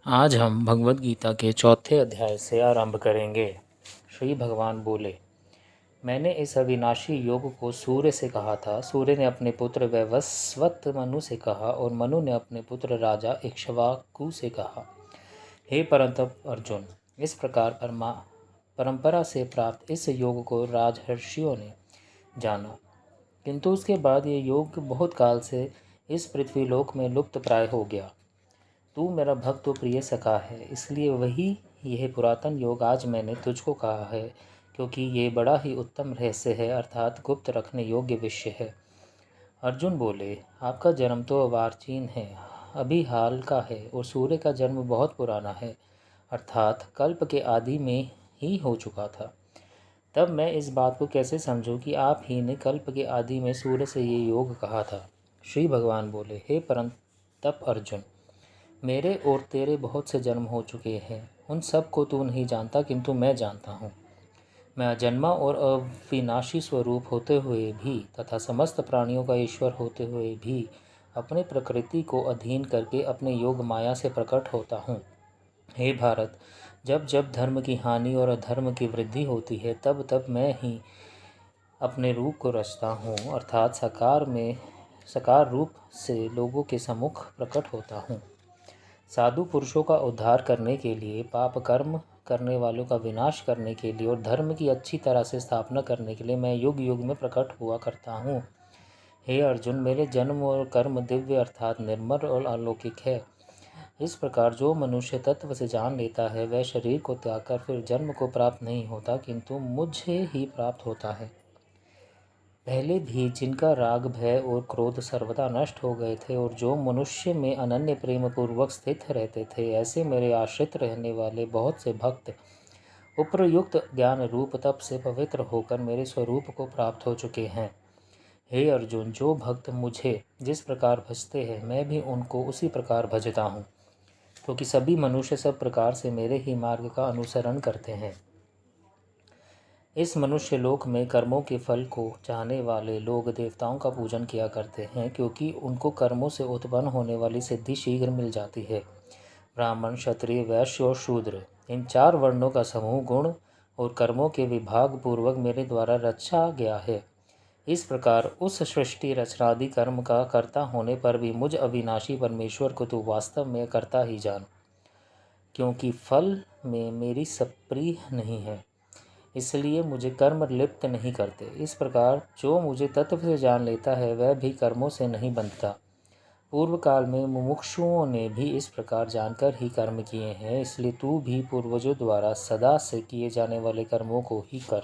आज हम भगवद गीता के चौथे अध्याय से आरंभ करेंगे। श्री भगवान बोले, मैंने इस अविनाशी योग को सूर्य से कहा था। सूर्य ने अपने पुत्र वैवस्वत मनु से कहा और मनु ने अपने पुत्र राजा इक्ष्वाकु से कहा। हे परंतप अर्जुन, इस प्रकार परंपरा से प्राप्त इस योग को राजर्षियों ने जाना, किंतु उसके बाद ये योग बहुत काल से इस पृथ्वीलोक में लुप्त प्राय हो गया। तू मेरा भक्त तो प्रिय सखा है, इसलिए वही यह पुरातन योग आज मैंने तुझको कहा है, क्योंकि ये बड़ा ही उत्तम रहस्य है, अर्थात गुप्त रखने योग्य विषय है। अर्जुन बोले, आपका जन्म तो अवार्चीन है, अभी हाल का है, और सूर्य का जन्म बहुत पुराना है, अर्थात कल्प के आदि में ही हो चुका था। तब मैं इस बात को कैसे समझूं कि आप ही ने कल्प के आदि में सूर्य से ये योग कहा था। श्री भगवान बोले, हे परंतप अर्जुन, मेरे और तेरे बहुत से जन्म हो चुके हैं, उन सब को तू नहीं जानता, किंतु मैं जानता हूँ। मैं अजन्मा और अविनाशी स्वरूप होते हुए भी तथा समस्त प्राणियों का ईश्वर होते हुए भी अपने प्रकृति को अधीन करके अपने योग माया से प्रकट होता हूँ। हे भारत, जब जब धर्म की हानि और अधर्म की वृद्धि होती है, तब तब मैं ही अपने रूप को रचता हूँ, अर्थात साकार रूप से लोगों के सम्मुख प्रकट होता हूँ। साधु पुरुषों का उद्धार करने के लिए, पाप कर्म करने वालों का विनाश करने के लिए और धर्म की अच्छी तरह से स्थापना करने के लिए मैं युग युग में प्रकट हुआ करता हूँ। हे अर्जुन, मेरे जन्म और कर्म दिव्य अर्थात निर्मल और अलौकिक है। इस प्रकार जो मनुष्य तत्व से जान लेता है, वह शरीर को त्याग कर फिर जन्म को प्राप्त नहीं होता, किंतु मुझे ही प्राप्त होता है। पहले भी जिनका राग, भय और क्रोध सर्वदा नष्ट हो गए थे और जो मनुष्य में अनन्य प्रेम पूर्वक स्थित रहते थे, ऐसे मेरे आश्रित रहने वाले बहुत से भक्त उपर्युक्त ज्ञान रूप तप से पवित्र होकर मेरे स्वरूप को प्राप्त हो चुके हैं। हे अर्जुन, जो भक्त मुझे जिस प्रकार भजते हैं, मैं भी उनको उसी प्रकार भजता हूँ, क्योंकि सभी मनुष्य सब प्रकार से मेरे ही मार्ग का अनुसरण करते हैं। इस मनुष्य लोक में कर्मों के फल को चाहने वाले लोग देवताओं का पूजन किया करते हैं, क्योंकि उनको कर्मों से उत्पन्न होने वाली सिद्धि शीघ्र मिल जाती है। ब्राह्मण, क्षत्रिय, वैश्य और शूद्र, इन चार वर्णों का समूह गुण और कर्मों के विभाग पूर्वक मेरे द्वारा रचा गया है। इस प्रकार उस सृष्टि रचनादि कर्म का कर्ता होने पर भी मुझ अविनाशी परमेश्वर को तू वास्तव में करता ही जान, क्योंकि फल में मेरी सप्रिय नहीं है, इसलिए मुझे कर्म लिप्त नहीं करते। इस प्रकार जो मुझे तत्व से जान लेता है, वह भी कर्मों से नहीं बंधता। पूर्व काल में मुमुक्षुओं ने भी इस प्रकार जानकर ही कर्म किए हैं, इसलिए तू भी पूर्वजों द्वारा सदा से किए जाने वाले कर्मों को ही कर।